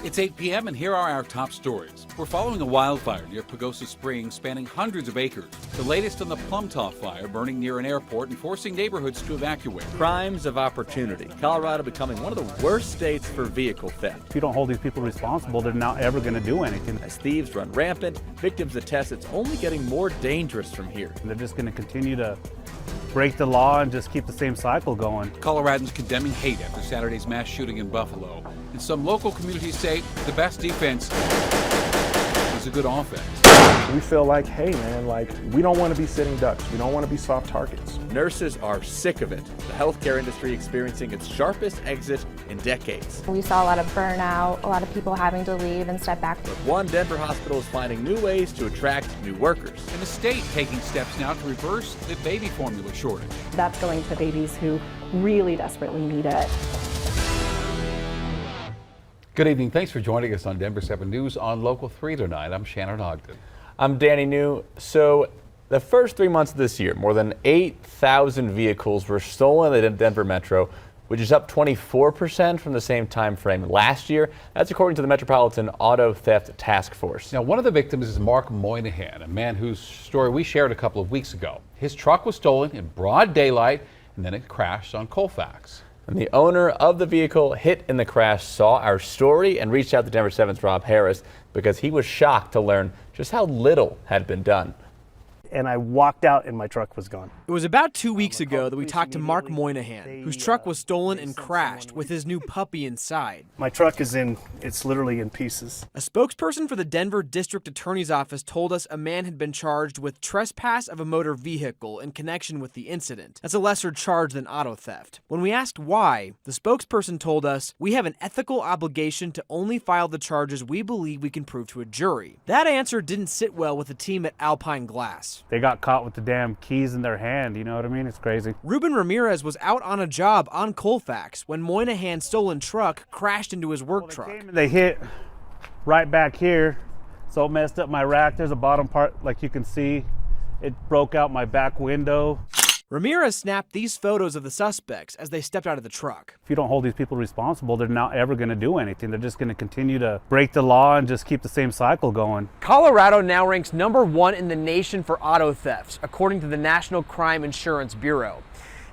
It's 8 p.m. and here are our top stories. We're following a wildfire near Pagosa Springs spanning hundreds of acres. The latest on the Plumtaw fire burning near an airport and forcing neighborhoods to evacuate. Crimes of opportunity. Colorado becoming one of the worst states for vehicle theft. If you don't hold these people responsible, they're not ever going to do anything. As thieves run rampant, victims attest it's only getting more dangerous from here. They're just going to continue to break the law and just keep the same cycle going. Coloradans condemning hate after Saturday's mass shooting in Buffalo. And some local communities say the best defense is a good offense. We feel like, hey man, we don't want to be sitting ducks. We don't want to be soft targets. Nurses are sick of it. The healthcare industry experiencing its sharpest exit in decades. We saw a lot of burnout, a lot of people having to leave and step back. But one Denver hospital is finding new ways to attract new workers. And the state taking steps now to reverse the baby formula shortage. That's going to babies who really desperately need it. Good evening. Thanks for joining us on Denver 7 News on Local 3 tonight. I'm Shannon Ogden. I'm Danny New. So the first 3 months of this year, more than 8,000 vehicles were stolen in the Denver Metro, which is up 24% from the same time frame last year. That's according to the Metropolitan Auto Theft Task Force. Now, one of the victims is Mark Moynihan, a man whose story we shared a couple of weeks ago. His truck was stolen in broad daylight and then it crashed on Colfax. And the owner of the vehicle hit in the crash saw our story and reached out to Denver 7's Rob Harris because he was shocked to learn just how little had been done. And I walked out and my truck was gone. It was about 2 weeks ago that we talked to Mark Moynihan, whose truck was stolen and crashed with his new puppy inside. My truck is it's literally in pieces. A spokesperson for the Denver District Attorney's Office told us a man had been charged with trespass of a motor vehicle in connection with the incident. That's a lesser charge than auto theft. When we asked why, the spokesperson told us, "We have an ethical obligation to only file the charges we believe we can prove to a jury." That answer didn't sit well with the team at Alpine Glass. They got caught with the damn keys in their hand, you know what I mean? It's crazy. Ruben Ramirez was out on a job on Colfax when Moynihan's stolen truck crashed into his work truck. They hit right back here, so it messed up my rack. There's a bottom part, like you can see. It broke out my back window. Ramirez snapped these photos of the suspects as they stepped out of the truck. If you don't hold these people responsible, they're not ever going to do anything. They're just going to continue to break the law and just keep the same cycle going. Colorado now ranks #1 in the nation for auto thefts, according to the National Crime Insurance Bureau.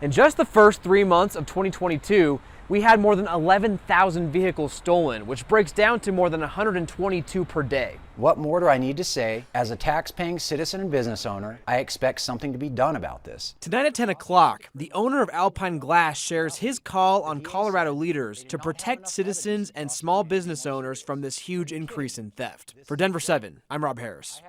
In just the first 3 months of 2022, we had more than 11,000 vehicles stolen, which breaks down to more than 122 per day. What more do I need to say? As a tax-paying citizen and business owner, I expect something to be done about this. Tonight at 10 o'clock, the owner of Alpine Glass shares his call on Colorado leaders to protect citizens and small business owners from this huge increase in theft. For Denver 7, I'm Rob Harris.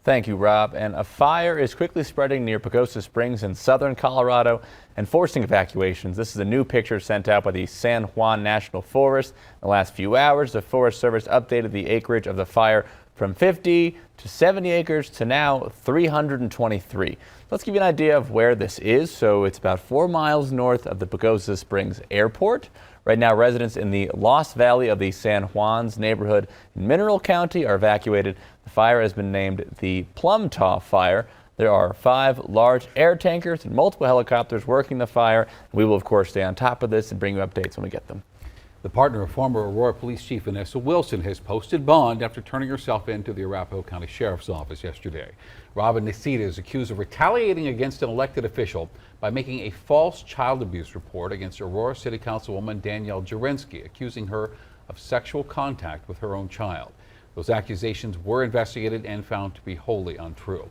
Thank you, Rob. And a fire is quickly spreading near Pagosa Springs in southern Colorado and forcing evacuations. This is a new picture sent out by the San Juan National Forest. In the last few hours, the Forest Service updated the acreage of the fire from 50 to 70 acres to now 323. Let's give you an idea of where this is. So it's about 4 miles north of the Pagosa Springs Airport. Right now, residents in the Lost Valley of the San Juans neighborhood in Mineral County are evacuated. The fire has been named the Plumtaw Fire. There are 5 large air tankers and multiple helicopters working the fire. We will, of course, stay on top of this and bring you updates when we get them. The partner of former Aurora Police Chief Vanessa Wilson has posted bond after turning herself in to the Arapahoe County Sheriff's Office yesterday. Robin Nicita is accused of retaliating against an elected official by making a false child abuse report against Aurora City Councilwoman Danielle Jurenski, accusing her of sexual contact with her own child. Those accusations were investigated and found to be wholly untrue.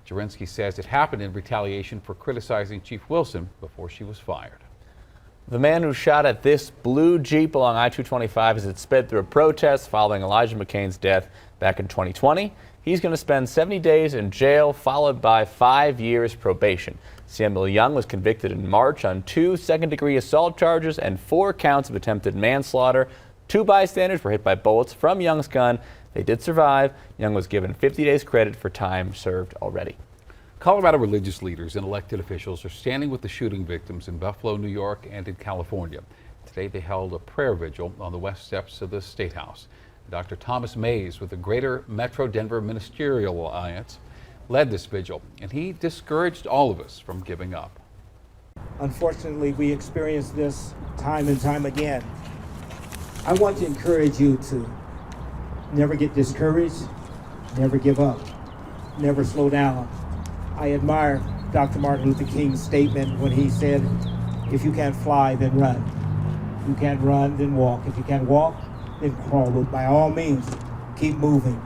Jurenski says it happened in retaliation for criticizing Chief Wilson before she was fired. The man who shot at this blue Jeep along I-225 as it sped through a protest following Elijah McCain's death back in 2020. He's going to spend 70 days in jail, followed by 5 years probation. Samuel Young was convicted in March on 2 second-degree assault charges and 4 counts of attempted manslaughter. 2 bystanders were hit by bullets from Young's gun. They did survive. Young was given 50 days credit for time served already. Colorado religious leaders and elected officials are standing with the shooting victims in Buffalo, New York, and in California. Today they held a prayer vigil on the west steps of the State House. Dr. Thomas Mays with the Greater Metro Denver Ministerial Alliance led this vigil, and he discouraged all of us from giving up. Unfortunately, we experience this time and time again. I want to encourage you to never get discouraged, never give up, never slow down. I admire Dr. Martin Luther King's statement when he said, if you can't fly, then run. If you can't run, then walk. If you can't walk, then crawl. But by all means, keep moving.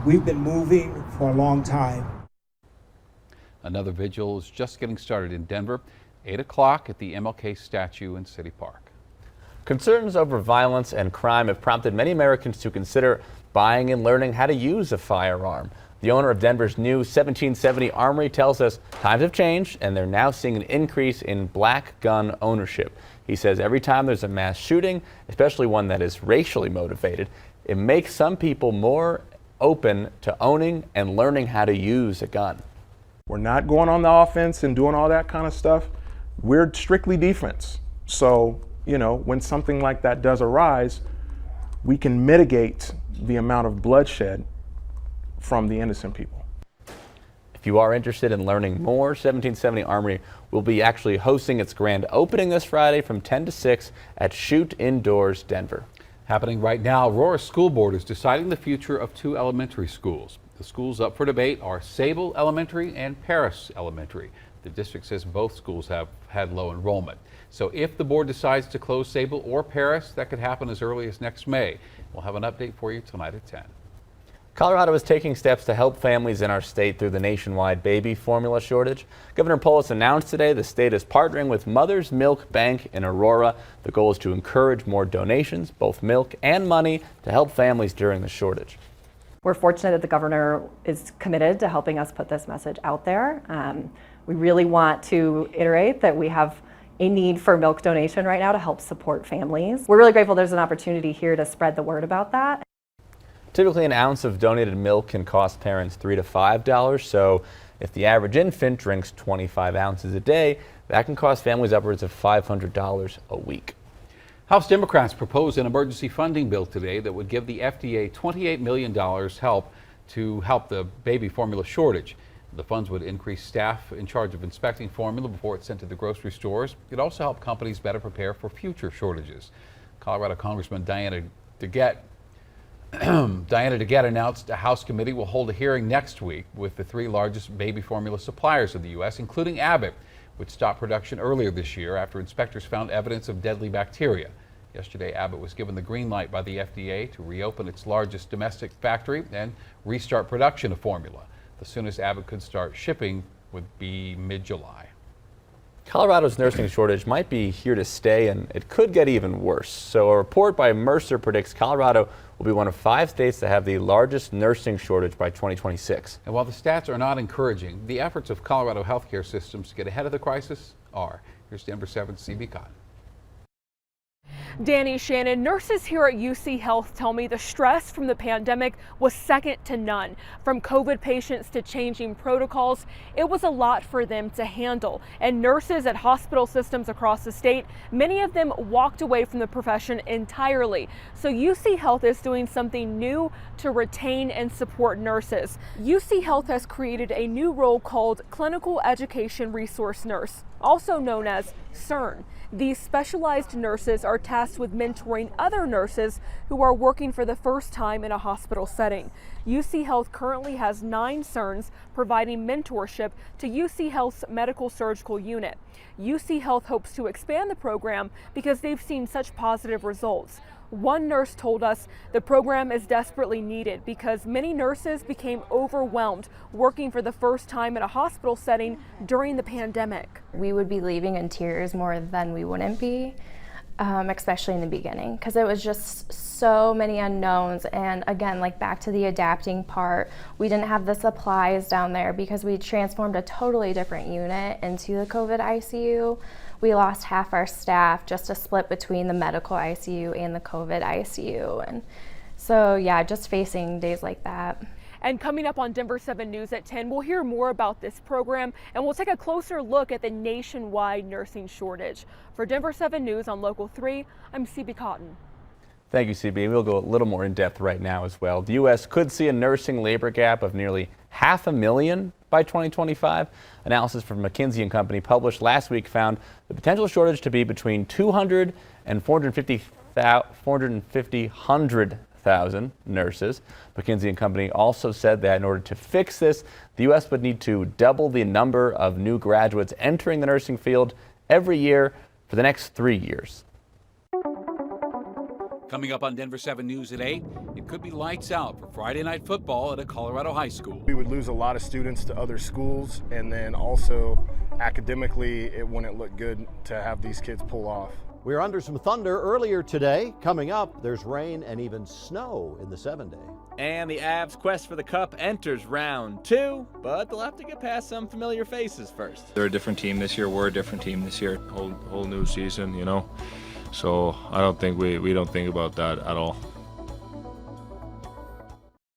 We've been moving for a long time. Another vigil is just getting started in Denver, 8 o'clock at the MLK statue in City Park. Concerns over violence and crime have prompted many Americans to consider buying and learning how to use a firearm. The owner of Denver's new 1770 Armory tells us times have changed and they're now seeing an increase in black gun ownership. He says every time there's a mass shooting, especially one that is racially motivated, it makes some people more open to owning and learning how to use a gun. We're not going on the offense and doing all that kind of stuff. We're strictly defense. So, you know, when something like that does arise, we can mitigate the amount of bloodshed from the innocent people. If you are interested in learning more, 1770 Armory will be actually hosting its grand opening this Friday from 10 to 6 at Shoot Indoors, Denver. Happening right now, Aurora School Board is deciding the future of 2 elementary schools. The schools up for debate are Sable Elementary and Paris Elementary. The district says both schools have had low enrollment. So if the board decides to close Sable or Paris, that could happen as early as next May. We'll have an update for you tonight at 10. Colorado is taking steps to help families in our state through the nationwide baby formula shortage. Governor Polis announced today the state is partnering with Mother's Milk Bank in Aurora. The goal is to encourage more donations, both milk and money, to help families during the shortage. We're fortunate that the governor is committed to helping us put this message out there. We really want to iterate that we have a need for milk donation right now to help support families. We're really grateful there's an opportunity here to spread the word about that. Typically, an ounce of donated milk can cost parents $3 to $5. So if the average infant drinks 25 ounces a day, that can cost families upwards of $500 a week. House Democrats proposed an emergency funding bill today that would give the FDA $28 million to help the baby formula shortage. The funds would increase staff in charge of inspecting formula before it's sent to the grocery stores. It'd also help companies better prepare for future shortages. Colorado Congressman Diana DeGette announced a House committee will hold a hearing next week with the 3 largest baby formula suppliers in the U.S., including Abbott, which stopped production earlier this year after inspectors found evidence of deadly bacteria. Yesterday, Abbott was given the green light by the FDA to reopen its largest domestic factory and restart production of formula. The soonest Abbott could start shipping would be mid-July. Colorado's nursing shortage might be here to stay, and it could get even worse. So a report by Mercer predicts Colorado will be one of 5 states that have the largest nursing shortage by 2026. And while the stats are not encouraging, the efforts of Colorado healthcare systems to get ahead of the crisis are. Here's Denver 7's CB Cotton. Danny Shannon, nurses here at UC Health tell me the stress from the pandemic was second to none. From COVID patients to changing protocols, it was a lot for them to handle. And nurses at hospital systems across the state, many of them walked away from the profession entirely. So UC Health is doing something new to retain and support nurses. UC Health has created a new role called Clinical Education Resource Nurse, also known as CERN. These specialized nurses are tasked with mentoring other nurses who are working for the first time in a hospital setting. UC Health currently has 9 CERNs providing mentorship to UC Health's medical surgical unit. UC Health hopes to expand the program because they've seen such positive results. One nurse told us the program is desperately needed because many nurses became overwhelmed working for the first time in a hospital setting during the pandemic. We would be leaving in tears more than we wouldn't be, especially in the beginning, because it was just so many unknowns. And again, like back to the adapting part, we didn't have the supplies down there because we transformed a totally different unit into the COVID ICU. We lost half our staff just a split between the medical ICU and the COVID ICU. And so yeah, just facing days like that. And coming up on Denver 7 News at 10, we'll hear more about this program and we'll take a closer look at the nationwide nursing shortage. For Denver 7 News on Local 3, I'm CB Cotton. Thank you, CB. We'll go a little more in depth right now as well. The U.S. could see a nursing labor gap of nearly 500,000 by 2025. Analysis from McKinsey & Company published last week found the potential shortage to be between 200 and 450 100,000 nurses. McKinsey & Company also said that in order to fix this, the U.S. would need to double the number of new graduates entering the nursing field every year for the next 3 years. Coming up on Denver 7 News at 8, it could be lights out for Friday night football at a Colorado high school. We would lose a lot of students to other schools, and then also academically it wouldn't look good to have these kids pull off. We're under some thunder earlier today. Coming up, there's rain and even snow in the 7-day. And the Avs' quest for the cup enters round 2, but they'll have to get past some familiar faces first. They're a different team this year. We're a different team this year. Whole new season, you know. So I don't think we don't think about that at all.